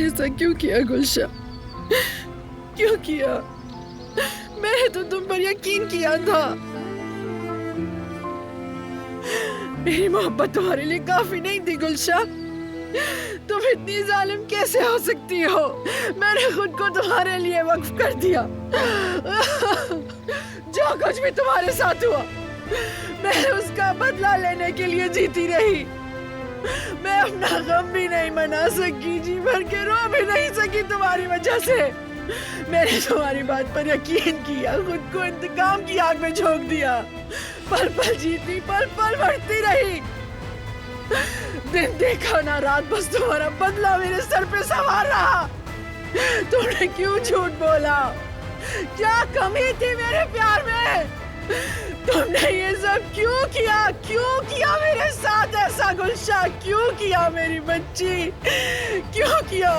ऐसा क्यों किया गुलशन? क्यों किया? मैंने तो तुम पर यकीन किया था। मेरी मोहब्बत तुम्हारे लिए काफी नहीं थी गुलशन। तुम इतनी जालिम कैसे हो सकती हो? मैंने खुद को तुम्हारे लिए वक्फ कर दिया। जो कुछ भी तुम्हारे साथ हुआ, मैं उसका बदला लेने के लिए जीती रही। मैं अपना गम भी नहीं मना सकी, जी भर के रो भी नहीं सकी तुम्हारी वजह से। मैंने तुम्हारी बात पर यकीन किया, खुद को इंतकाम की आग में झोंक दिया। पल पल जीती, पल पल बढ़ती रही। दिन देखा ना रात, बस तुम्हारा बदला मेरे सर पे सवार रहा। तुमने क्यों झूठ बोला? क्या कमी थी मेरे प्यार में? तुमने ये सब क्यों किया? क्यों किया मेरे साथ ऐसा गुलशन? क्यों किया मेरी बच्ची? क्यों किया?